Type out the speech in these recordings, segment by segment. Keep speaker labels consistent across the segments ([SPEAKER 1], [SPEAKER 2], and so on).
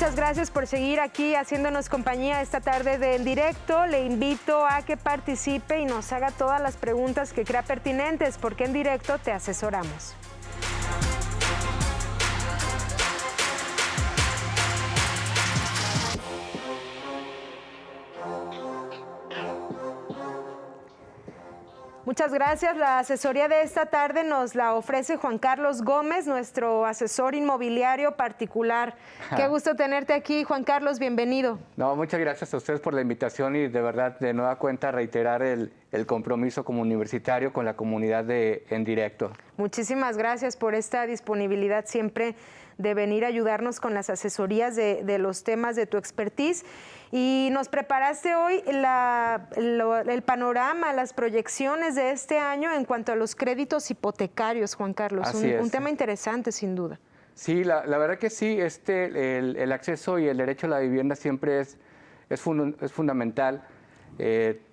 [SPEAKER 1] Muchas gracias por seguir aquí haciéndonos compañía esta tarde de En Directo. Le invito a que participe y nos haga todas las preguntas que crea pertinentes, porque en directo te asesoramos. Muchas gracias. La asesoría de esta tarde nos la ofrece Juan Carlos Gómez, nuestro asesor inmobiliario particular. Qué gusto tenerte aquí, Juan Carlos, bienvenido.
[SPEAKER 2] No, muchas gracias a ustedes por la invitación y de verdad, de nueva cuenta, reiterar el compromiso como universitario con la comunidad de En Directo.
[SPEAKER 1] Muchísimas gracias por esta disponibilidad siempre de venir a ayudarnos con las asesorías de los temas de tu expertise. Y nos preparaste hoy el panorama, las proyecciones de este año en cuanto a los créditos hipotecarios, Juan Carlos. Un tema interesante, sin duda.
[SPEAKER 2] Sí, la verdad que sí, el acceso y el derecho a la vivienda siempre es fundamental.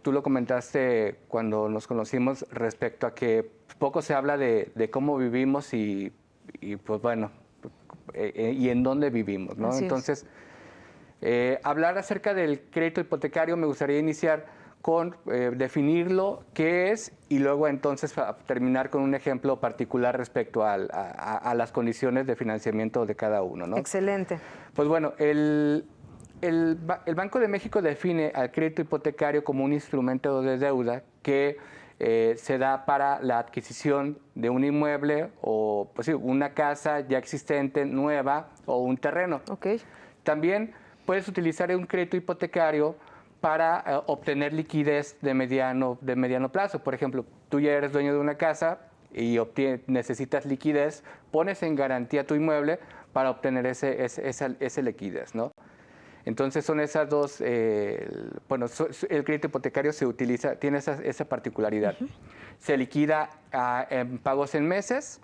[SPEAKER 2] Tú lo comentaste cuando nos conocimos respecto a que poco se habla de cómo vivimos y pues bueno, y en dónde vivimos, ¿no? Entonces, hablar acerca del crédito hipotecario me gustaría iniciar con definirlo, qué es, y luego entonces terminar con un ejemplo particular respecto a las condiciones de financiamiento de cada uno, ¿no?
[SPEAKER 1] Excelente.
[SPEAKER 2] Pues bueno, el Banco de México define al crédito hipotecario como un instrumento de deuda que se da para la adquisición de un inmueble o pues sí, una casa ya existente, nueva, o un terreno.
[SPEAKER 1] Okay.
[SPEAKER 2] También puedes utilizar un crédito hipotecario para obtener liquidez de mediano plazo. Por ejemplo, tú ya eres dueño de una casa y necesitas liquidez, pones en garantía tu inmueble para obtener esa liquidez, ¿no? Entonces son esas dos, bueno, el crédito hipotecario tiene esa particularidad. Se liquida en pagos en meses,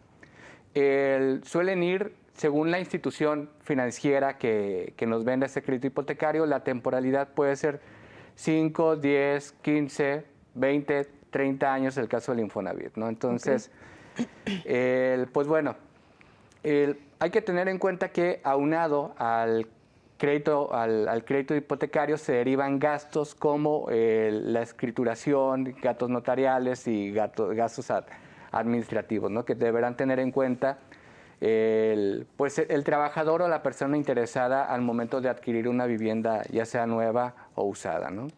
[SPEAKER 2] suelen ir, según la institución financiera que nos venda ese crédito hipotecario, la temporalidad puede ser 5, 10, 15, 20, 30 años, el caso del Infonavit, ¿no? Entonces, pues bueno, hay que tener en cuenta que aunado al crédito hipotecario se derivan gastos como la escrituración, gastos notariales y gastos administrativos, ¿no? Que deberán tener en cuenta pues el trabajador o la persona interesada al momento de adquirir una vivienda, ya sea nueva o usada, ¿no?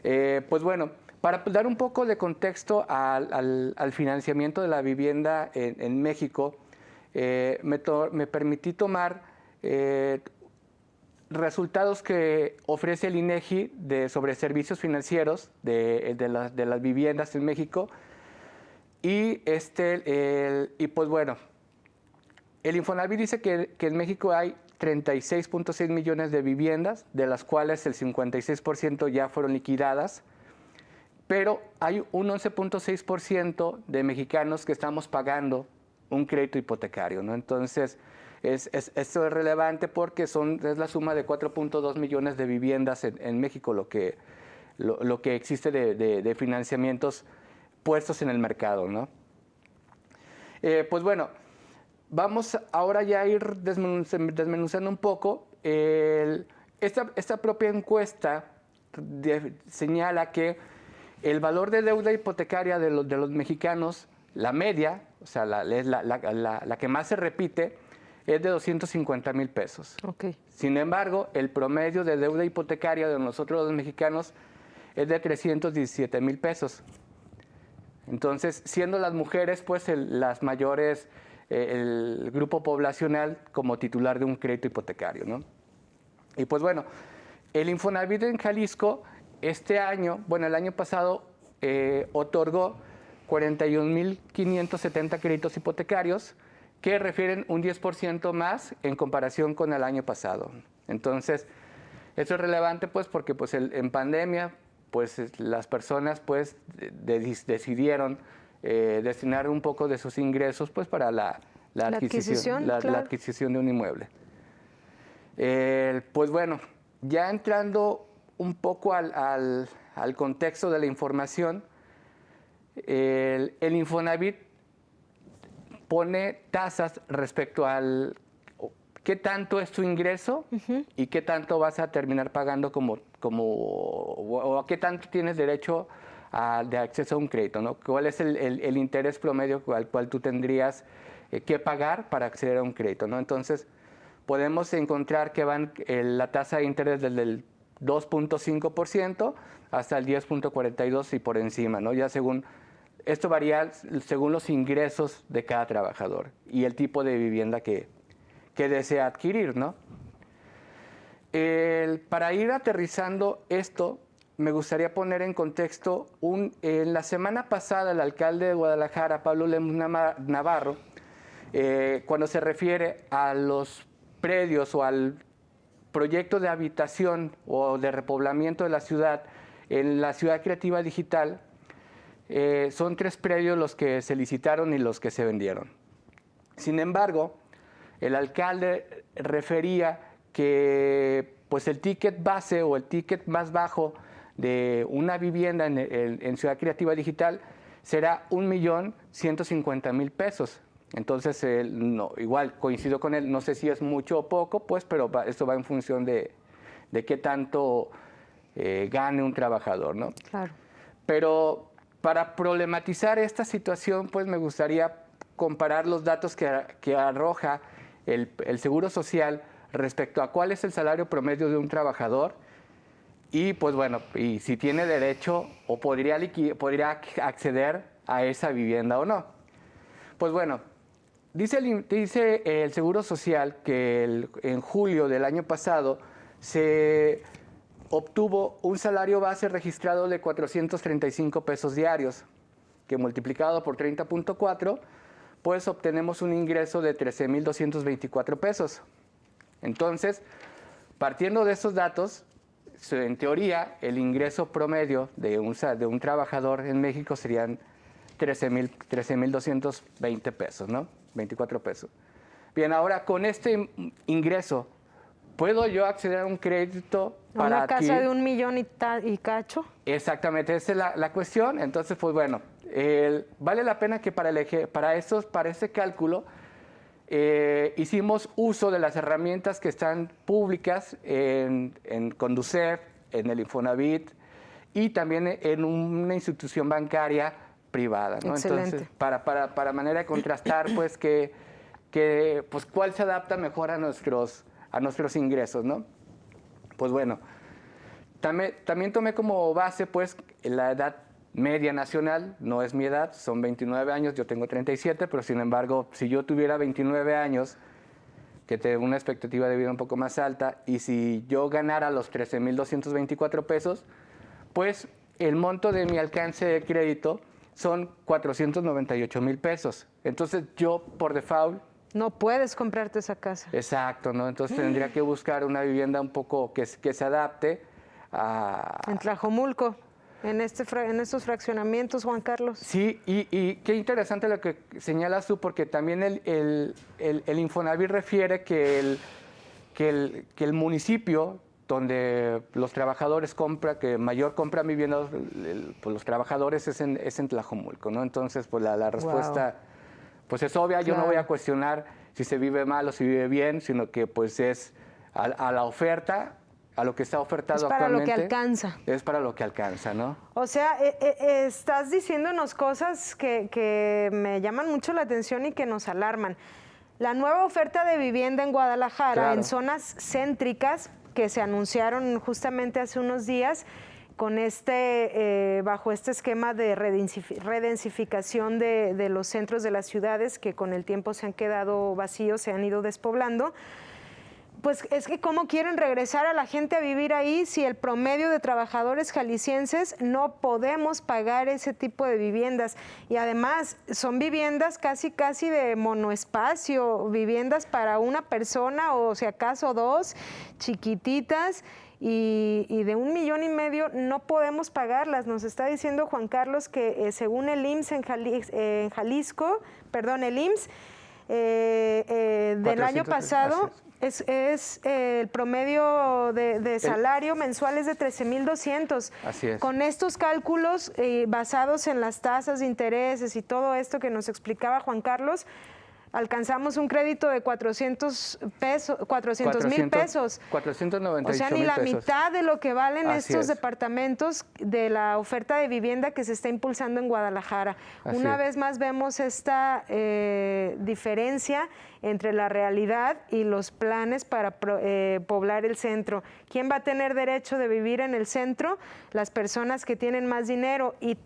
[SPEAKER 2] Pues bueno, para dar un poco de contexto al financiamiento de la vivienda en México, me permití tomar resultados que ofrece el INEGI sobre servicios financieros de las viviendas en México. Y pues bueno, el Infonavit dice que en México hay 36.6 millones de viviendas, de las cuales el 56% ya fueron liquidadas, pero hay un 11.6% de mexicanos que estamos pagando un crédito hipotecario, ¿no? Entonces, esto es relevante porque es la suma de 4.2 millones de viviendas en México lo que existe de financiamientos puestos en el mercado, ¿no? Pues bueno, vamos ahora ya a ir desmenuzando un poco. Esta propia encuesta señala que el valor de deuda hipotecaria de los mexicanos, la media, o sea, la que más se repite, es de 250,000 pesos.
[SPEAKER 1] Okay.
[SPEAKER 2] Sin embargo, el promedio de deuda hipotecaria de nosotros los mexicanos es de 317,000 pesos. Entonces, siendo las mujeres, pues, las mayores, el grupo poblacional como titular de un crédito hipotecario, ¿no? Y pues bueno, el Infonavit en Jalisco, este año, bueno, el año pasado, otorgó 41,570 créditos hipotecarios que refieren un 10% más en comparación con el año pasado. Entonces, esto es relevante, pues, porque pues, en pandemia, pues las personas pues decidieron destinar un poco de sus ingresos pues para la adquisición de un inmueble. Pues bueno, ya entrando un poco al contexto de la información, el Infonavit pone tasas respecto qué tanto es tu ingreso y qué tanto vas a terminar pagando o a qué tanto tienes derecho de acceso a un crédito, ¿no? ¿Cuál es el interés promedio al cual tú tendrías que pagar para acceder a un crédito, ¿no? Entonces, podemos encontrar que la tasa de interés desde el 2.5% hasta el 10.42% y por encima, ¿no? Esto varía según los ingresos de cada trabajador y el tipo de vivienda que desea adquirir, ¿no? Para ir aterrizando esto, me gustaría poner en contexto, en la semana pasada el alcalde de Guadalajara, Pablo Lemus Navarro, cuando se refiere a los predios o al proyecto de habitación o de repoblamiento de la ciudad, en la Ciudad Creativa Digital, son 3 predios los que se licitaron y los que se vendieron. Sin embargo, el alcalde refería que pues, el ticket base o el ticket más bajo de una vivienda en Ciudad Creativa Digital será 1.150.000 pesos. Entonces, igual coincido con él, no sé si es mucho o poco, pues, pero esto va en función de qué tanto gane un trabajador, ¿no?
[SPEAKER 1] Claro.
[SPEAKER 2] Pero para problematizar esta situación, pues me gustaría comparar los datos que arroja el Seguro Social respecto a cuál es el salario promedio de un trabajador y, pues bueno, y si tiene derecho o podría acceder a esa vivienda o no. Pues bueno, dice el Seguro Social que en julio del año pasado se obtuvo un salario base registrado de 435 pesos diarios, que multiplicado por 30.4, pues obtenemos un ingreso de 13.224 pesos. Entonces, partiendo de esos datos, en teoría, el ingreso promedio de un trabajador en México serían 13.220 pesos, ¿no? 24 pesos. Bien, ahora con este ingreso, ¿puedo yo acceder a un crédito para
[SPEAKER 1] una casa de 1 millón y cacho?
[SPEAKER 2] Exactamente, esa es la cuestión. Entonces, pues bueno, vale la pena que para ese cálculo hicimos uso de las herramientas que están públicas en Conducef, en el Infonavit y también en una institución bancaria privada, ¿no?
[SPEAKER 1] Excelente.
[SPEAKER 2] Entonces, para manera de contrastar, pues, pues cuál se adapta mejor a nuestros ingresos, ¿no? Pues bueno, también tomé como base, pues, la edad media nacional, no es mi edad, son 29 años, yo tengo 37, pero sin embargo, si yo tuviera 29 años, que tengo una expectativa de vida un poco más alta, y si yo ganara los 13.224 pesos, pues el monto de mi alcance de crédito son 498.000 pesos. Entonces yo, por default...
[SPEAKER 1] No puedes comprarte esa casa.
[SPEAKER 2] Exacto, ¿no? Entonces tendría que buscar una vivienda un poco que se adapte a...
[SPEAKER 1] En Tlajomulco, en estos fraccionamientos, Juan Carlos.
[SPEAKER 2] Sí, y qué interesante lo que señalas tú, porque también el Infonavit refiere que el municipio donde los trabajadores que mayor compran viviendas, pues los trabajadores es en Tlajomulco, ¿no? Entonces, pues la respuesta... Wow. Pues es obvia, yo no voy a cuestionar si se vive mal o si vive bien, sino que pues es a la oferta, a lo que está ofertado actualmente.
[SPEAKER 1] Es para lo que alcanza.
[SPEAKER 2] Es para lo que alcanza, ¿no?
[SPEAKER 1] O sea, estás diciéndonos cosas que me llaman mucho la atención y que nos alarman. La nueva oferta de vivienda en Guadalajara, claro, en zonas céntricas que se anunciaron justamente hace unos días, con bajo este esquema de redensificación de los centros de las ciudades que con el tiempo se han quedado vacíos, se han ido despoblando, pues es que cómo quieren regresar a la gente a vivir ahí si el promedio de trabajadores jaliscienses no podemos pagar ese tipo de viviendas. Y además son viviendas casi de monoespacio, viviendas para una persona o si acaso 2, chiquititas. Y de 1,5 millones no podemos pagarlas. Nos está diciendo Juan Carlos que según el IMSS en Jalisco, el IMSS del año pasado es el promedio de salario mensual es de 13,200.
[SPEAKER 2] Así es.
[SPEAKER 1] Con estos cálculos basados en las tasas de intereses y todo esto que nos explicaba Juan Carlos, alcanzamos un crédito de 400,000 pesos.
[SPEAKER 2] 498,000
[SPEAKER 1] O sea, ni la
[SPEAKER 2] pesos.
[SPEAKER 1] mitad de lo que valen
[SPEAKER 2] Así
[SPEAKER 1] estos
[SPEAKER 2] es.
[SPEAKER 1] departamentos de la oferta de vivienda que se está impulsando en Guadalajara.
[SPEAKER 2] Así
[SPEAKER 1] Una
[SPEAKER 2] es.
[SPEAKER 1] vez más vemos esta diferencia entre la realidad y los planes para poblar el centro. ¿Quién va a tener derecho de vivir en el centro? Las personas que tienen más dinero, y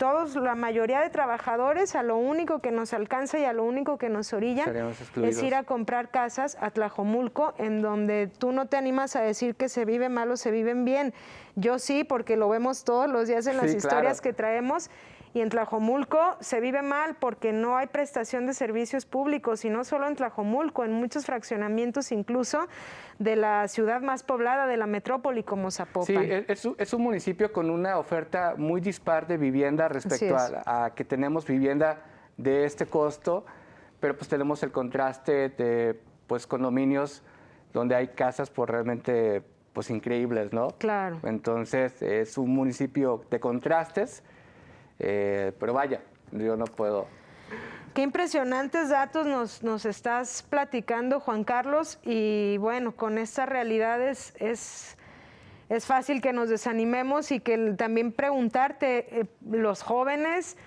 [SPEAKER 1] la mayoría de trabajadores, a lo único que nos alcanza y a lo único que nos orillan
[SPEAKER 2] Seremos excluidos.
[SPEAKER 1] es ir a comprar casas a Tlajomulco, en donde tú no te animas a decir que se vive mal o se viven bien. Yo sí, porque lo vemos todos los días en las
[SPEAKER 2] Sí,
[SPEAKER 1] historias
[SPEAKER 2] claro.
[SPEAKER 1] que traemos. Y en Tlajomulco se vive mal porque no hay prestación de servicios públicos, y no solo en Tlajomulco, en muchos fraccionamientos incluso de la ciudad más poblada de la metrópoli como Zapopan.
[SPEAKER 2] Sí, es un municipio con una oferta muy dispar de vivienda respecto
[SPEAKER 1] Así es.
[SPEAKER 2] a que tenemos vivienda de este costo, pero pues tenemos el contraste de pues condominios donde hay casas pues realmente pues increíbles, ¿no?
[SPEAKER 1] Claro.
[SPEAKER 2] Entonces es un municipio de contrastes, pero vaya, yo no puedo.
[SPEAKER 1] Qué impresionantes datos nos estás platicando, Juan Carlos, y bueno, con estas realidades es fácil que nos desanimemos, y que también preguntarte, los jóvenes,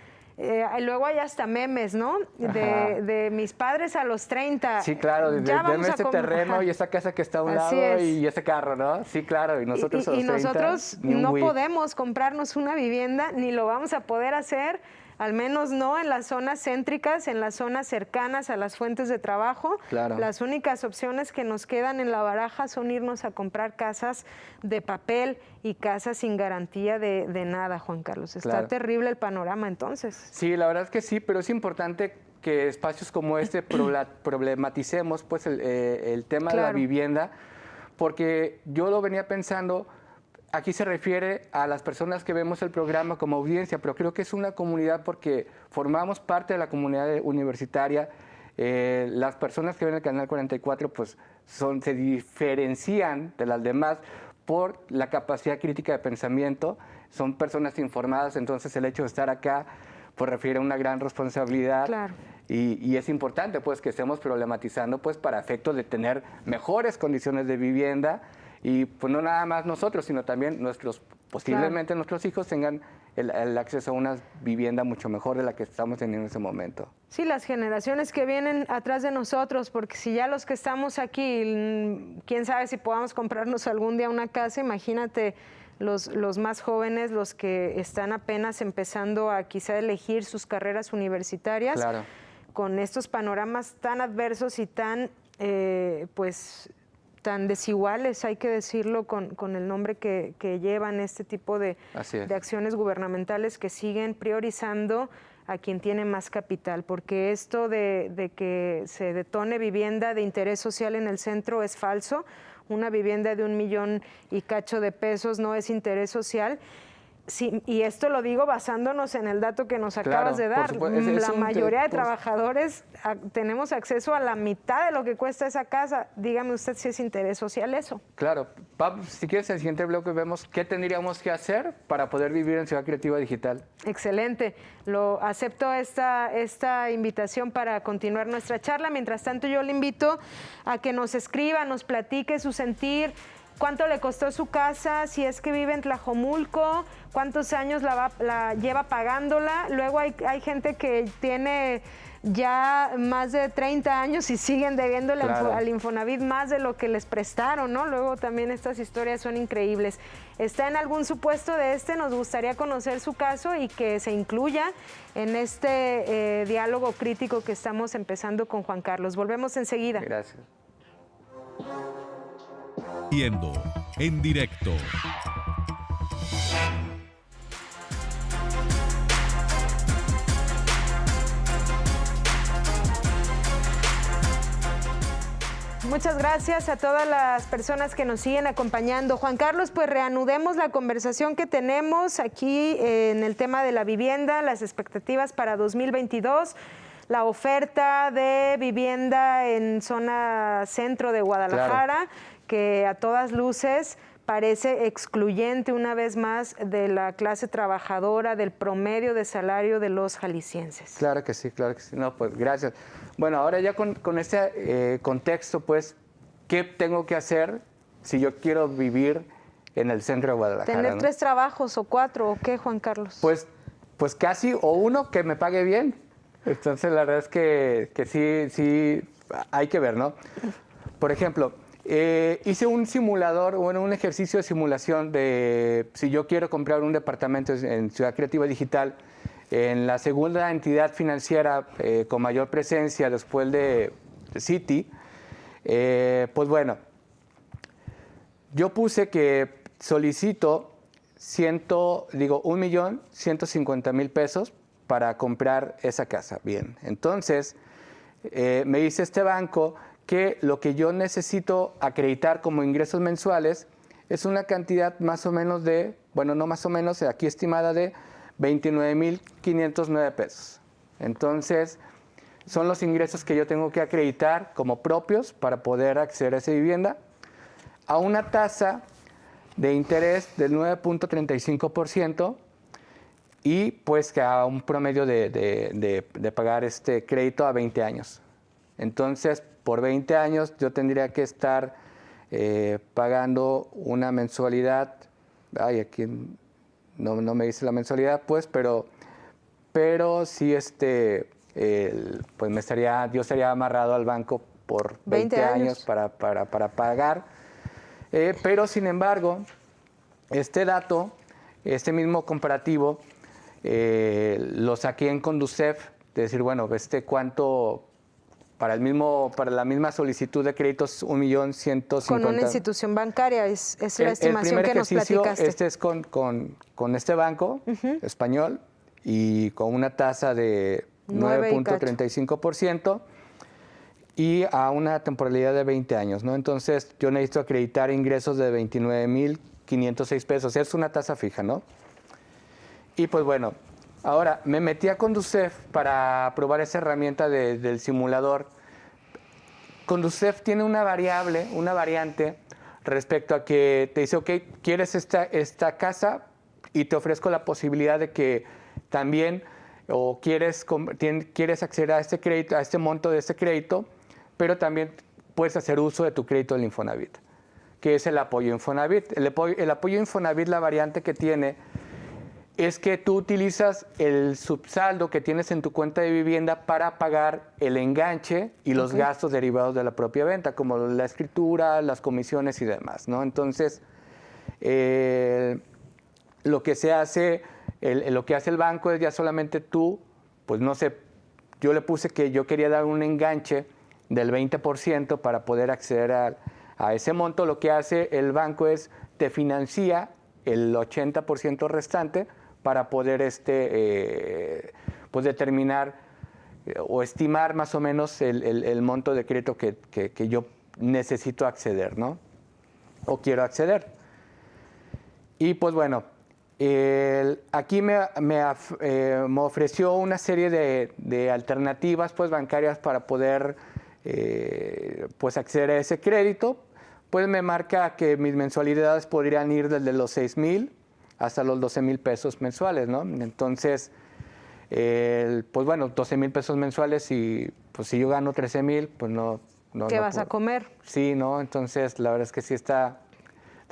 [SPEAKER 1] luego hay hasta memes, ¿no? De mis padres a los 30.
[SPEAKER 2] Sí, claro,
[SPEAKER 1] Ya vamos
[SPEAKER 2] deme
[SPEAKER 1] a
[SPEAKER 2] este terreno
[SPEAKER 1] ajá.
[SPEAKER 2] y esta casa que está a un
[SPEAKER 1] Así
[SPEAKER 2] lado
[SPEAKER 1] es.
[SPEAKER 2] y ese carro, ¿no? Sí, claro, y nosotros a los 30,
[SPEAKER 1] nosotros
[SPEAKER 2] ni un
[SPEAKER 1] no
[SPEAKER 2] Wii.
[SPEAKER 1] podemos comprarnos una vivienda, ni lo vamos a poder hacer, al menos no en las zonas céntricas, en las zonas cercanas a las fuentes de trabajo.
[SPEAKER 2] Claro.
[SPEAKER 1] Las únicas opciones que nos quedan en la baraja son irnos a comprar casas de papel y casas sin garantía de nada, Juan Carlos. Está
[SPEAKER 2] Claro.
[SPEAKER 1] terrible el panorama entonces.
[SPEAKER 2] Sí, la verdad es que sí, pero es importante que espacios como este problematicemos pues el tema de la
[SPEAKER 1] Claro.
[SPEAKER 2] vivienda, porque yo lo venía pensando. Aquí se refiere a las personas que vemos el programa como audiencia, pero creo que es una comunidad porque formamos parte de la comunidad universitaria. Las personas que ven el Canal 44 pues se diferencian de las demás por la capacidad crítica de pensamiento. Son personas informadas, entonces el hecho de estar acá pues refiere a una gran responsabilidad.
[SPEAKER 1] Claro.
[SPEAKER 2] Y es importante pues que estemos problematizando pues para efectos de tener mejores condiciones de vivienda. Y pues no nada más nosotros, sino también posiblemente nuestros hijos tengan el acceso a una vivienda mucho mejor de la que estamos teniendo en ese momento.
[SPEAKER 1] Sí, las generaciones que vienen atrás de nosotros, porque si ya los que estamos aquí, quién sabe si podamos comprarnos algún día una casa, imagínate los más jóvenes, los que están apenas empezando a quizá elegir sus carreras universitarias,
[SPEAKER 2] Claro.
[SPEAKER 1] con estos panoramas tan adversos y tan, tan desiguales, hay que decirlo con el nombre que llevan este tipo de acciones gubernamentales que siguen priorizando a quien tiene más capital, porque esto de que se detone vivienda de interés social en el centro es falso. Una vivienda de 1 millón y cacho de pesos no es interés social. Sí, y esto lo digo basándonos en el dato que nos acabas de dar. La mayoría de trabajadores tenemos acceso a la mitad de lo que cuesta esa casa. Dígame usted si es interés social eso.
[SPEAKER 2] Claro. Pab, si quieres, en el siguiente bloque vemos qué tendríamos que hacer para poder vivir en Ciudad Creativa Digital.
[SPEAKER 1] Excelente. Acepto esta invitación para continuar nuestra charla. Mientras tanto, yo le invito a que nos escriba, nos platique su sentir. ¿Cuánto le costó su casa? Si es que vive en Tlajomulco, ¿cuántos años la lleva pagándola? Luego hay gente que tiene ya más de 30 años y siguen debiéndole al Infonavit más de lo que les prestaron, ¿no? Luego también estas historias son increíbles. ¿Está en algún supuesto de Nos gustaría conocer su caso y que se incluya en este diálogo crítico que estamos empezando con Juan Carlos. Volvemos enseguida.
[SPEAKER 2] Gracias.
[SPEAKER 3] Viendo en directo.
[SPEAKER 1] Muchas gracias a todas las personas que nos siguen acompañando. Juan Carlos, pues reanudemos la conversación que tenemos aquí en el tema de la vivienda, las expectativas para 2022, la oferta de vivienda en zona centro de Guadalajara, que a todas luces parece excluyente una vez más de la clase trabajadora, del promedio de salario de los jaliscienses.
[SPEAKER 2] Claro que sí, claro que sí. No, pues gracias. Bueno, ahora ya con este contexto, pues, ¿qué tengo que hacer si yo quiero vivir en el centro de Guadalajara?
[SPEAKER 1] ¿Tener
[SPEAKER 2] ¿no?
[SPEAKER 1] 3 trabajos o 4 o qué, Juan Carlos?
[SPEAKER 2] Pues casi, o uno que me pague bien. Entonces, la verdad es que sí, hay que ver, ¿no? Por ejemplo, hice un simulador, bueno, un ejercicio de simulación de si yo quiero comprar un departamento en Ciudad Creativa Digital, en la segunda entidad financiera con mayor presencia después de Citi, pues bueno, yo puse que solicito 1.150.000 pesos para comprar esa casa. Bien, entonces me dice este banco que lo que yo necesito acreditar como ingresos mensuales es una cantidad más o menos de, bueno, no más o menos, aquí estimada de 29.509 pesos. Entonces, son los ingresos que yo tengo que acreditar como propios para poder acceder a esa vivienda a una tasa de interés del 9.35% y pues que a un promedio de pagar este crédito a 20 años. Entonces, por 20 años yo tendría que estar pagando una mensualidad, aquí no me dice la mensualidad, pues, pero sí pues yo estaría amarrado al banco por 20 años para pagar. Pero sin embargo, este dato, este mismo comparativo, lo saqué en Conducef, de decir, bueno, cuánto para la misma solicitud de créditos, 1.150.000.
[SPEAKER 1] Con una institución bancaria, es la estimación que nos platicaste.
[SPEAKER 2] Este es con este banco español y con una tasa de 9.35% y a una temporalidad de 20 años, ¿no? Entonces, yo necesito acreditar ingresos de 29.506 pesos. Es una tasa fija, ¿no? Y pues bueno, ahora me metí a Conducef para probar esa herramienta del simulador. Conducef tiene una variante respecto a que te dice, ok, ¿quieres esta casa? Y te ofrezco la posibilidad de que también, o quieres acceder a este crédito, a este monto de este crédito, pero también puedes hacer uso de tu crédito del Infonavit, que es el apoyo Infonavit. El apoyo Infonavit, la variante que tiene es que tú utilizas el subsaldo que tienes en tu cuenta de vivienda para pagar el enganche y los gastos derivados de la propia venta, como la escritura, las comisiones y demás, ¿no? Entonces, lo que hace el banco es ya solamente tú, pues no sé, yo le puse que yo quería dar un enganche del 20% para poder acceder a ese monto. Lo que hace el banco es te financia el 80% restante para poder pues determinar o estimar más o menos el monto de crédito que yo necesito acceder, ¿no? O quiero acceder. Y pues bueno, aquí me ofreció una serie de alternativas pues bancarias para poder pues acceder a ese crédito. Pues me marca que mis mensualidades podrían ir desde los 6,000 hasta los 12,000 pesos mensuales, ¿no? Entonces, pues bueno, 12,000 pesos mensuales y pues si yo gano 13,000, pues no.
[SPEAKER 1] ¿Qué vas a comer?
[SPEAKER 2] Sí, ¿no? Entonces, la verdad es que sí está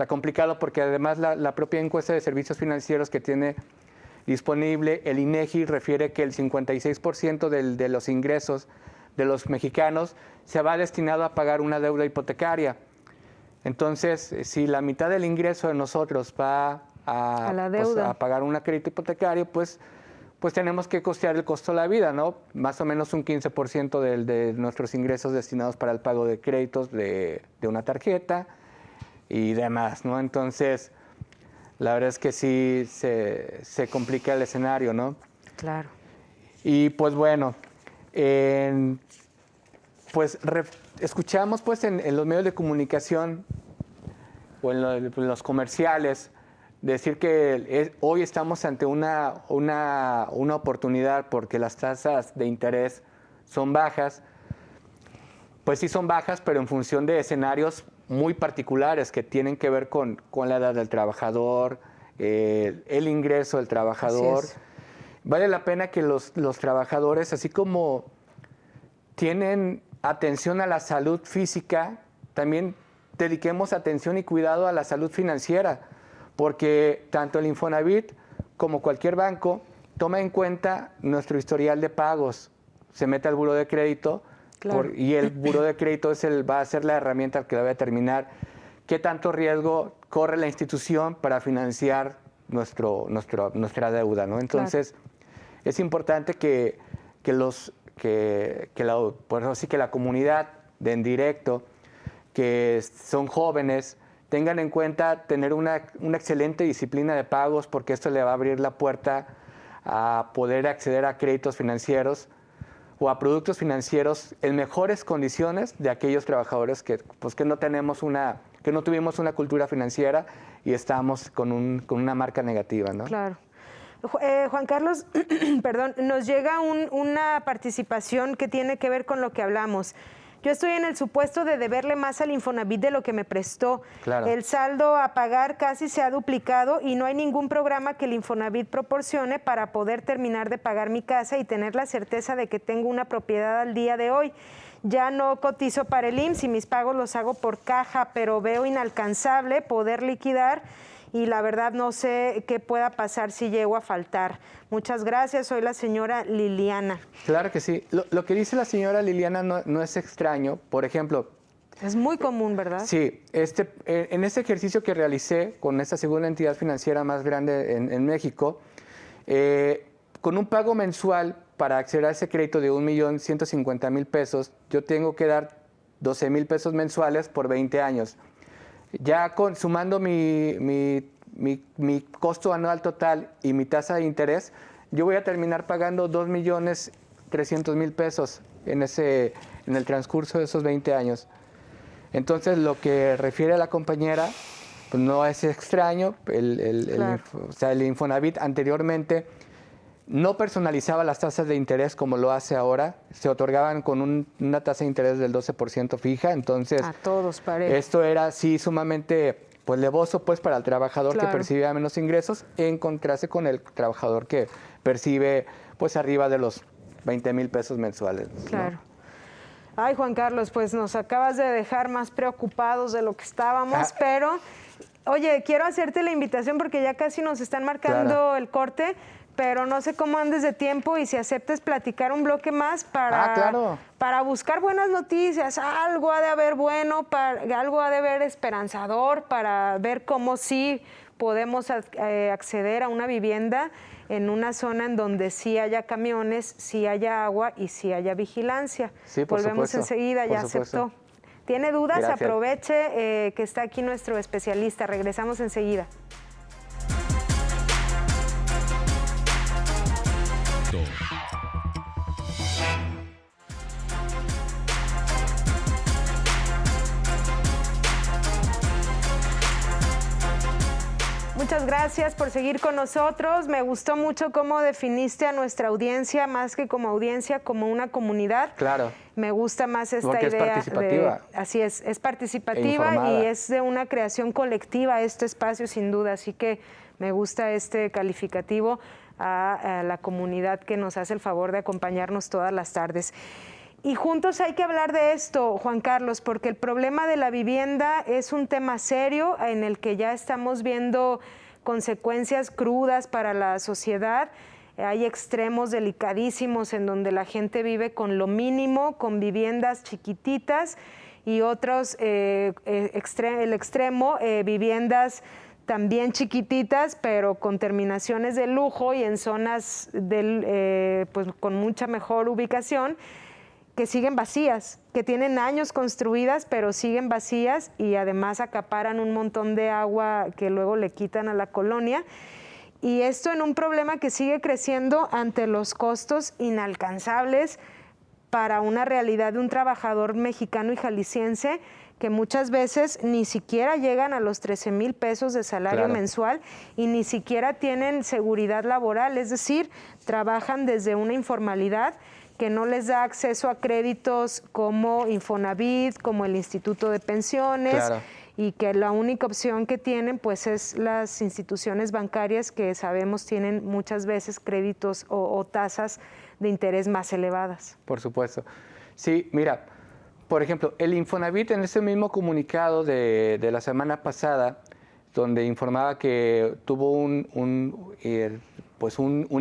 [SPEAKER 2] complicado porque además la propia encuesta de servicios financieros que tiene disponible el INEGI refiere que el 56% de los ingresos de los mexicanos se va destinado a pagar una deuda hipotecaria. Entonces, si la mitad del ingreso de nosotros va a
[SPEAKER 1] la deuda,
[SPEAKER 2] pues, a pagar un crédito hipotecario, pues tenemos que costear el costo de la vida, ¿no? Más o menos un 15% de nuestros ingresos destinados para el pago de créditos de una tarjeta y demás, ¿no? Entonces, la verdad es que sí se complica el escenario, ¿no?
[SPEAKER 1] Claro.
[SPEAKER 2] Y pues bueno, pues escuchamos pues en los medios de comunicación o en los comerciales decir que hoy estamos ante una oportunidad porque las tasas de interés son bajas. Pues sí son bajas, pero en función de escenarios muy particulares que tienen que ver con la edad del trabajador, el ingreso del trabajador. Vale la pena que los trabajadores, así como tienen atención a la salud física, también dediquemos atención y cuidado a la salud financiera, porque tanto el Infonavit como cualquier banco toma en cuenta nuestro historial de pagos. Se mete al buró de crédito y el buró de crédito va a ser la herramienta que va a determinar qué tanto riesgo corre la institución para financiar nuestra deuda, ¿no? Entonces, es importante que la comunidad de En Directo, que son jóvenes, tengan en cuenta tener una excelente disciplina de pagos, porque esto le va a abrir la puerta a poder acceder a créditos financieros o a productos financieros en mejores condiciones de aquellos trabajadores que no tuvimos una cultura financiera y estamos con una marca negativa, ¿no?
[SPEAKER 1] Claro. Juan Carlos, perdón, nos llega una participación que tiene que ver con lo que hablamos. Yo estoy en el supuesto de deberle más al Infonavit de lo que me prestó.
[SPEAKER 2] Claro.
[SPEAKER 1] El saldo a pagar casi se ha duplicado y no hay ningún programa que el Infonavit proporcione para poder terminar de pagar mi casa y tener la certeza de que tengo una propiedad al día de hoy. Ya no cotizo para el IMSS y mis pagos los hago por caja, pero veo inalcanzable poder liquidar y la verdad no sé qué pueda pasar si llego a faltar. Muchas gracias, soy la señora Liliana.
[SPEAKER 2] Claro que sí. Lo que dice la señora Liliana no es extraño. Por ejemplo...
[SPEAKER 1] Es muy común, ¿verdad?
[SPEAKER 2] Sí. En este ejercicio que realicé con esta segunda entidad financiera más grande en México, con un pago mensual para acceder a ese crédito de 1.150.000 pesos, yo tengo que dar 12,000 pesos mensuales por 20 años. Ya sumando mi costo anual total y mi tasa de interés, yo voy a terminar pagando 2.300.000 pesos en el transcurso de esos 20 años. Entonces, lo que refiere a la compañera, pues no es extraño. El Infonavit anteriormente no personalizaba las tasas de interés como lo hace ahora. Se otorgaban con una tasa de interés del 12% fija. Entonces,
[SPEAKER 1] a todos parejo.
[SPEAKER 2] Esto era sí sumamente levoso para el trabajador que percibía menos ingresos, en contraste con el trabajador que percibe arriba de los 20,000 pesos mensuales, ¿no?
[SPEAKER 1] Claro. Ay, Juan Carlos, pues nos acabas de dejar más preocupados de lo que estábamos, pero, oye, quiero hacerte la invitación porque ya casi nos están marcando el corte, pero no sé cómo andes de tiempo y si aceptes platicar un bloque más para buscar buenas noticias. Algo ha de haber bueno, algo ha de haber esperanzador para ver cómo sí podemos acceder a una vivienda en una zona en donde sí haya camiones, sí haya agua y sí haya vigilancia.
[SPEAKER 2] Sí, por
[SPEAKER 1] Volvemos
[SPEAKER 2] supuesto,
[SPEAKER 1] enseguida, ya aceptó. ¿Tiene dudas?
[SPEAKER 2] Gracias.
[SPEAKER 1] Aproveche que está aquí nuestro especialista. Regresamos enseguida. Muchas gracias por seguir con nosotros. Me gustó mucho cómo definiste a nuestra audiencia, más que como audiencia, como una comunidad.
[SPEAKER 2] Claro.
[SPEAKER 1] Me gusta más esta
[SPEAKER 2] porque
[SPEAKER 1] idea.
[SPEAKER 2] Es participativa.
[SPEAKER 1] Así es participativa y es de una creación colectiva este espacio, sin duda. Así que me gusta este calificativo a la comunidad que nos hace el favor de acompañarnos todas las tardes. Y juntos hay que hablar de esto, Juan Carlos, porque el problema de la vivienda es un tema serio en el que ya estamos viendo consecuencias crudas para la sociedad. Hay extremos delicadísimos en donde la gente vive con lo mínimo, con viviendas chiquititas, y otros, el extremo, viviendas también chiquititas, pero con terminaciones de lujo y en zonas con mucha mejor ubicación, que siguen vacías, que tienen años construidas, pero siguen vacías y además acaparan un montón de agua que luego le quitan a la colonia. Y esto en un problema que sigue creciendo ante los costos inalcanzables para una realidad de un trabajador mexicano y jalisciense que muchas veces ni siquiera llegan a los 13,000 pesos de salario mensual y ni siquiera tienen seguridad laboral, es decir, trabajan desde una informalidad que no les da acceso a créditos como Infonavit, como el Instituto de Pensiones,
[SPEAKER 2] Claro.
[SPEAKER 1] y que la única opción que tienen pues es las instituciones bancarias que sabemos tienen muchas veces créditos o tasas de interés más elevadas.
[SPEAKER 2] Por supuesto. Sí, mira, por ejemplo, el Infonavit en ese mismo comunicado de la semana pasada, donde informaba que tuvo un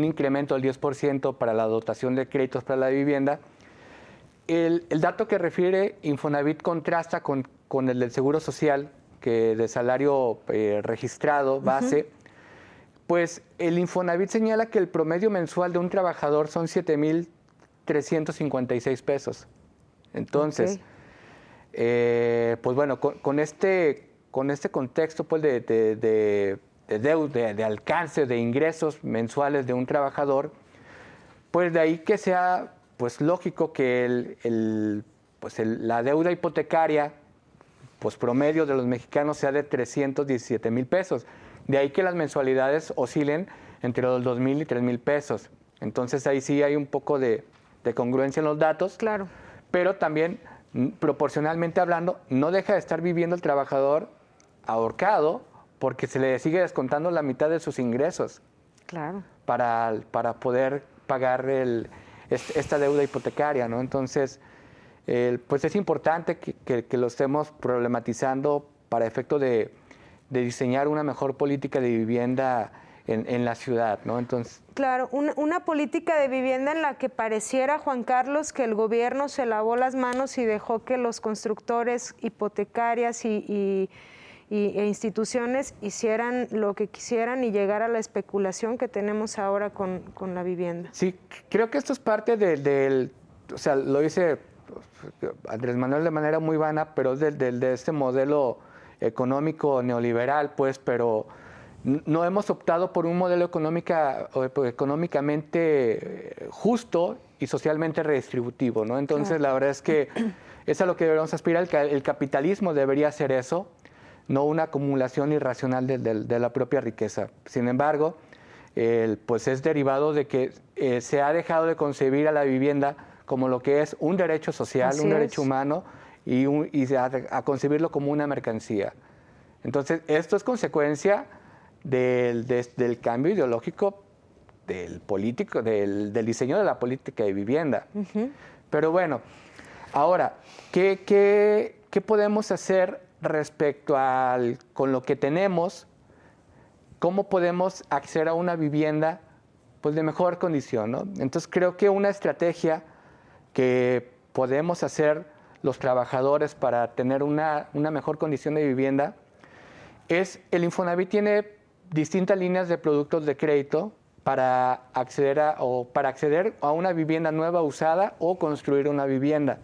[SPEAKER 2] incremento del 10% para la dotación de créditos para la vivienda, el dato que refiere Infonavit contrasta con el del Seguro Social, que de salario registrado, base, pues el Infonavit señala que el promedio mensual de un trabajador son 7,356 pesos. Entonces, pues bueno, con este contexto pues de deuda, de alcance de ingresos mensuales de un trabajador, pues de ahí que sea pues lógico que la deuda hipotecaria pues promedio de los mexicanos sea de 317,000 pesos. De ahí que las mensualidades oscilen entre los 2,000 y 3,000 pesos. Entonces ahí sí hay un poco de congruencia en los datos.
[SPEAKER 1] Claro.
[SPEAKER 2] Pero también, proporcionalmente hablando, no deja de estar viviendo el trabajador ahorcado porque se le sigue descontando la mitad de sus ingresos.
[SPEAKER 1] Claro.
[SPEAKER 2] Para poder pagar esta deuda hipotecaria, ¿no? Entonces, pues es importante que lo estemos problematizando para efecto de diseñar una mejor política de vivienda en la ciudad, ¿no? Entonces,
[SPEAKER 1] claro, una política de vivienda en la que pareciera, Juan Carlos, que el gobierno se lavó las manos y dejó que los constructores hipotecarias e instituciones hicieran lo que quisieran y llegar a la especulación que tenemos ahora con la vivienda.
[SPEAKER 2] Sí, creo que esto es parte o sea, lo dice Andrés Manuel de manera muy vana, pero es de este modelo económico neoliberal, pues, pero no hemos optado por un modelo económicamente justo y socialmente redistributivo, ¿no? Entonces,
[SPEAKER 1] Claro.
[SPEAKER 2] la verdad es que es a lo que deberíamos aspirar. El capitalismo debería ser eso, no una acumulación irracional de la propia riqueza. Sin embargo, pues es derivado de que se ha dejado de concebir a la vivienda como lo que es un derecho social,
[SPEAKER 1] Así
[SPEAKER 2] un derecho
[SPEAKER 1] es.
[SPEAKER 2] humano, y a concebirlo como una mercancía. Entonces, esto es consecuencia del cambio ideológico del político, del diseño de la política de vivienda. Pero bueno, ahora, ¿qué podemos hacer respecto con lo que tenemos? ¿Cómo podemos acceder a una vivienda pues, de mejor condición, ¿no? Entonces, creo que una estrategia que podemos hacer los trabajadores para tener una mejor condición de vivienda es, el Infonavit tiene distintas líneas de productos de crédito para acceder a una vivienda nueva usada o construir una vivienda.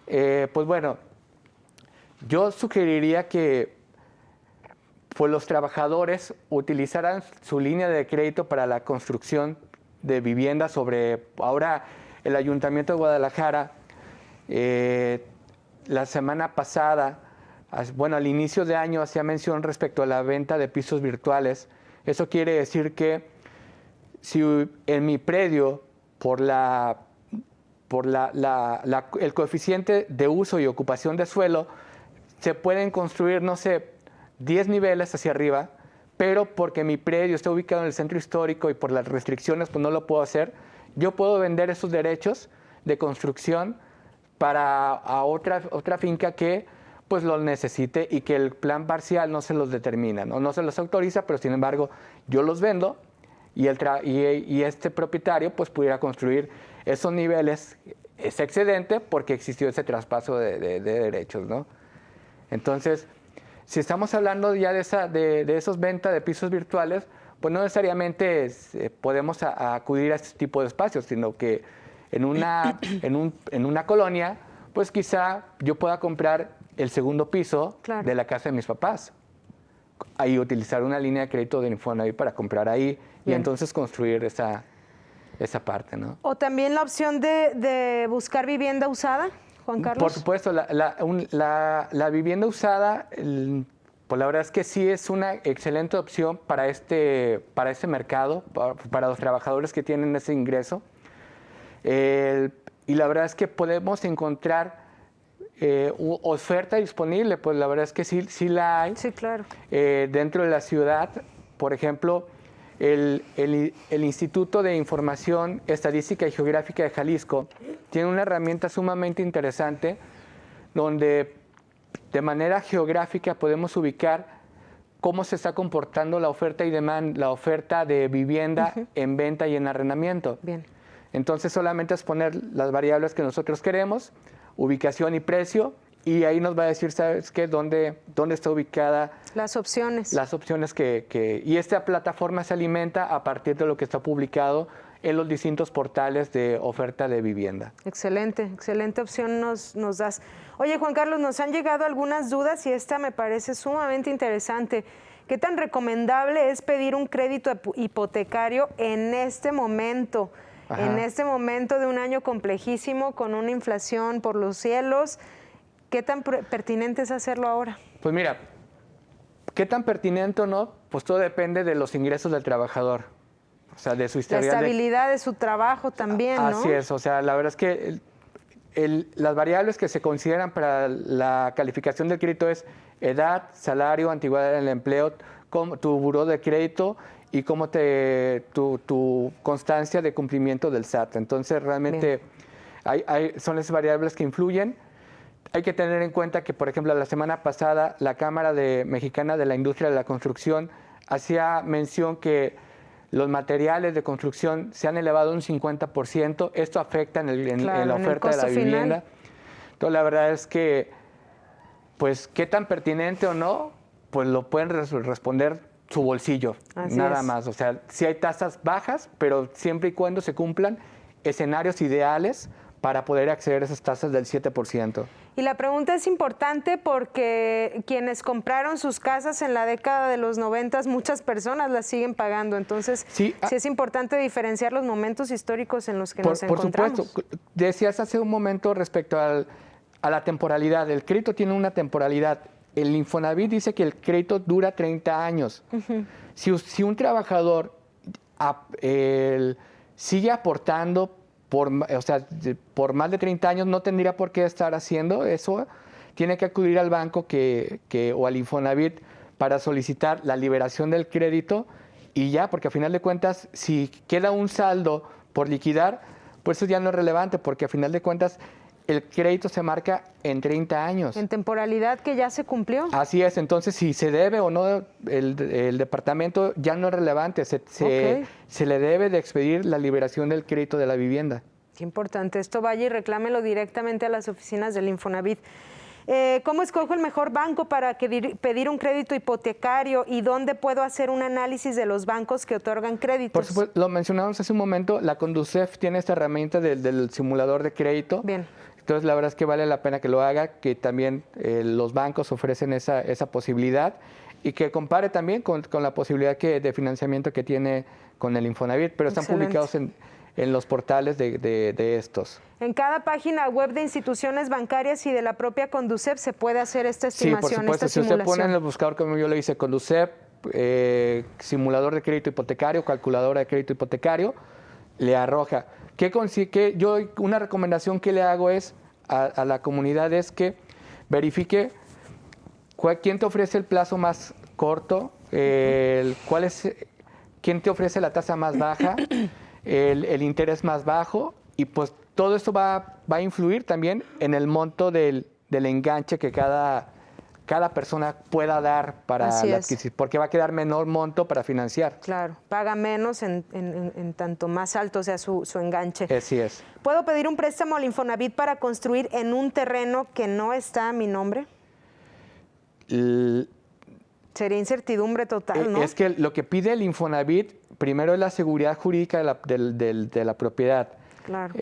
[SPEAKER 2] Pues bueno, yo sugeriría que pues, los trabajadores utilizaran su línea de crédito para la construcción de viviendas ahora el Ayuntamiento de Guadalajara, la semana pasada, bueno, al inicio de año hacía mención respecto a la venta de pisos virtuales. Eso quiere decir que si en mi predio, por el coeficiente de uso y ocupación de suelo, se pueden construir, no sé, 10 niveles hacia arriba, pero porque mi predio está ubicado en el centro histórico y por las restricciones pues no lo puedo hacer, yo puedo vender esos derechos de construcción a otra finca que pues lo necesite y que el plan parcial no se los determina, no se los autoriza, pero sin embargo yo los vendo y este propietario pues pudiera construir esos niveles, ese excedente, porque existió ese traspaso de derechos, ¿no? Entonces, si estamos hablando ya de esos ventas de pisos virtuales, pues no necesariamente podemos acudir a este tipo de espacios, sino que en una colonia, pues quizá yo pueda comprar el segundo piso
[SPEAKER 1] Claro.
[SPEAKER 2] de la casa de mis papás. Ahí utilizar una línea de crédito de Infonavit para comprar ahí y
[SPEAKER 1] Bien.
[SPEAKER 2] entonces construir esa parte, ¿no?
[SPEAKER 1] O también la opción de buscar vivienda usada, Juan Carlos.
[SPEAKER 2] Por supuesto, la vivienda usada, pues la verdad es que sí es una excelente opción para este mercado, para los trabajadores que tienen ese ingreso. Y la verdad es que podemos encontrar oferta disponible, pues la verdad es que sí la hay.
[SPEAKER 1] Sí, claro.
[SPEAKER 2] Dentro de la ciudad, por ejemplo, el Instituto de Información Estadística y Geográfica de Jalisco tiene una herramienta sumamente interesante donde de manera geográfica podemos ubicar cómo se está comportando la oferta y la oferta de vivienda en venta y en arrendamiento.
[SPEAKER 1] Bien.
[SPEAKER 2] Entonces solamente es poner las variables que nosotros queremos, ubicación y precio, y ahí nos va a decir, ¿sabes qué? ¿Dónde está ubicada?
[SPEAKER 1] Las opciones.
[SPEAKER 2] Las opciones y esta plataforma se alimenta a partir de lo que está publicado en los distintos portales de oferta de vivienda.
[SPEAKER 1] Excelente, excelente opción nos das. Oye, Juan Carlos, nos han llegado algunas dudas y esta me parece sumamente interesante. ¿Qué tan recomendable es pedir un crédito hipotecario en este momento?
[SPEAKER 2] Ajá.
[SPEAKER 1] En este momento de un año complejísimo, con una inflación por los cielos, ¿qué tan pertinente es hacerlo ahora?
[SPEAKER 2] Pues mira, ¿qué tan pertinente o no? Pues todo depende de los ingresos del trabajador, o sea, de su historial.
[SPEAKER 1] La estabilidad de su trabajo también, ¿no?
[SPEAKER 2] Así es, o sea, la verdad es que las variables que se consideran para la calificación del crédito es edad, salario, antigüedad en el empleo, tu buró de crédito y tu constancia de cumplimiento del SAT. Entonces, realmente son esas variables que influyen. Hay que tener en cuenta que, por ejemplo, la semana pasada la Cámara Mexicana de la Industria de la Construcción hacía mención que los materiales de construcción se han elevado un 50%. Esto afecta en la oferta de la vivienda. Entonces, la verdad es que, pues, ¿qué tan pertinente o no? Pues lo pueden responder su bolsillo, nada más. O sea, sí hay tasas bajas, pero siempre y cuando se cumplan escenarios ideales para poder acceder a esas tasas del 7%.
[SPEAKER 1] Y la pregunta es importante porque quienes compraron sus casas en la década de los 90, muchas personas las siguen pagando. Entonces, sí es importante diferenciar los momentos históricos en los que nos encontramos.
[SPEAKER 2] Por supuesto. Decías hace un momento respecto a la temporalidad. El crédito tiene una temporalidad. El Infonavit dice que el crédito dura 30 años. Si un trabajador sigue aportando por más de 30 años, no tendría por qué estar haciendo eso. Tiene que acudir al banco o al Infonavit para solicitar la liberación del crédito y ya, porque a final de cuentas, si queda un saldo por liquidar, pues eso ya no es relevante, porque a final de cuentas el crédito se marca en 30 años.
[SPEAKER 1] En temporalidad que ya se cumplió.
[SPEAKER 2] Así es, entonces si se debe o no el departamento ya no es relevante, se le debe de expedir la liberación del crédito de la vivienda.
[SPEAKER 1] Qué importante, esto vaya y reclámelo directamente a las oficinas del Infonavit. ¿Cómo escojo el mejor banco para pedir un crédito hipotecario y dónde puedo hacer un análisis de los bancos que otorgan créditos?
[SPEAKER 2] Por supuesto, lo mencionamos hace un momento, la Conducef tiene esta herramienta del simulador de crédito.
[SPEAKER 1] Bien.
[SPEAKER 2] Entonces, la verdad es que vale la pena que lo haga, que también los bancos ofrecen esa posibilidad y que compare también con la posibilidad de financiamiento que tiene con el Infonavit, pero están publicados en los portales de estos.
[SPEAKER 1] En cada página web de instituciones bancarias y de la propia Conducef se puede hacer esta estimación,
[SPEAKER 2] sí, por supuesto.
[SPEAKER 1] esta simulación.
[SPEAKER 2] Si usted pone en el buscador, como yo le hice, Conducef, simulador de crédito hipotecario, calculadora de crédito hipotecario, le arroja. Una recomendación que le hago a la comunidad es que verifique quién te ofrece el plazo más corto, quién te ofrece la tasa más baja, el interés más bajo, y pues todo esto va a influir también en el monto del enganche que cada persona pueda dar para la adquisición, porque va a quedar menor monto para financiar.
[SPEAKER 1] Claro, paga menos en tanto más alto sea su enganche.
[SPEAKER 2] Así es.
[SPEAKER 1] ¿Puedo pedir un préstamo al Infonavit para construir en un terreno que no está a mi nombre? Sería incertidumbre total, ¿no?
[SPEAKER 2] Es que lo que pide el Infonavit, primero es la seguridad jurídica de la propiedad.
[SPEAKER 1] Claro.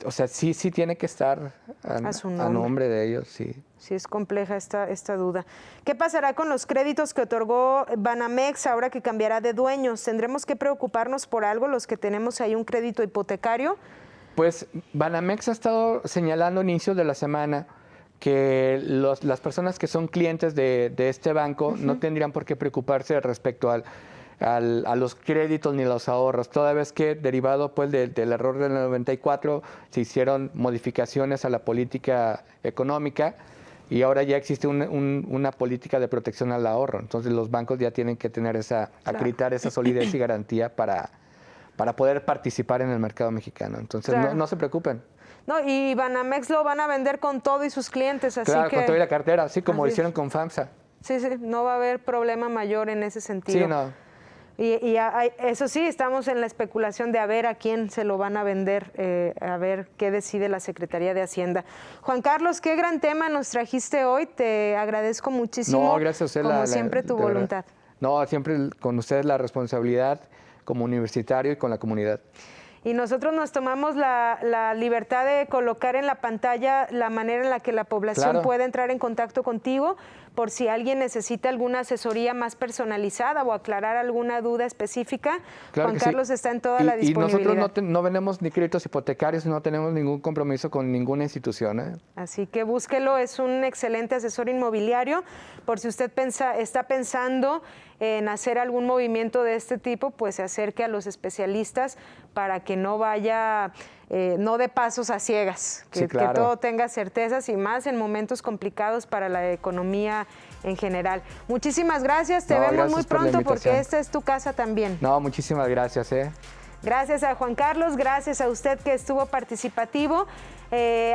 [SPEAKER 2] O sea, sí tiene que estar a nombre de ellos, sí.
[SPEAKER 1] Sí, es compleja esta duda. ¿Qué pasará con los créditos que otorgó Banamex ahora que cambiará de dueños? ¿Tendremos que preocuparnos por algo los que tenemos ahí un crédito hipotecario?
[SPEAKER 2] Pues Banamex ha estado señalando a inicios de la semana que las personas que son clientes de este banco no tendrían por qué preocuparse respecto a los créditos ni los ahorros, toda vez que derivado pues del error del 94 se hicieron modificaciones a la política económica y ahora ya existe una política de protección al ahorro. Entonces los bancos ya tienen que tener acreditar esa solidez y garantía para poder participar en el mercado mexicano. Entonces no se preocupen.
[SPEAKER 1] No, y Banamex lo van a vender con todo y sus clientes, así
[SPEAKER 2] claro,
[SPEAKER 1] que...
[SPEAKER 2] con toda la cartera, así como lo hicieron con FAMSA.
[SPEAKER 1] Sí, no va a haber problema mayor en ese sentido.
[SPEAKER 2] Sí, no.
[SPEAKER 1] Y eso sí, estamos en la especulación de a ver a quién se lo van a vender, a ver qué decide la Secretaría de Hacienda. Juan Carlos, qué gran tema nos trajiste hoy, te agradezco muchísimo.
[SPEAKER 2] No, gracias a usted.
[SPEAKER 1] Como siempre, tu voluntad.
[SPEAKER 2] No, siempre con ustedes la responsabilidad como universitario y con la comunidad.
[SPEAKER 1] Y nosotros nos tomamos la libertad de colocar en la pantalla la manera en la que la población puede entrar en contacto contigo por si alguien necesita alguna asesoría más personalizada o aclarar alguna duda específica.
[SPEAKER 2] Claro
[SPEAKER 1] Juan Carlos está en toda la disponibilidad.
[SPEAKER 2] Y nosotros no vendemos ni créditos hipotecarios, no tenemos ningún compromiso con ninguna institución, ¿eh?
[SPEAKER 1] Así que búsquelo, es un excelente asesor inmobiliario. Por si usted está pensando en hacer algún movimiento de este tipo, pues se acerque a los especialistas para que no vaya, no dé pasos a ciegas, que todo tenga certezas y más en momentos complicados para la economía en general. Muchísimas gracias, te vemos muy pronto porque esta es tu casa también.
[SPEAKER 2] No, muchísimas gracias.
[SPEAKER 1] Gracias a Juan Carlos, gracias a usted que estuvo participativo.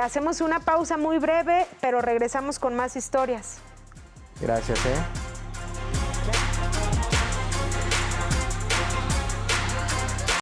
[SPEAKER 1] Hacemos una pausa muy breve, pero regresamos con más historias.
[SPEAKER 2] Gracias.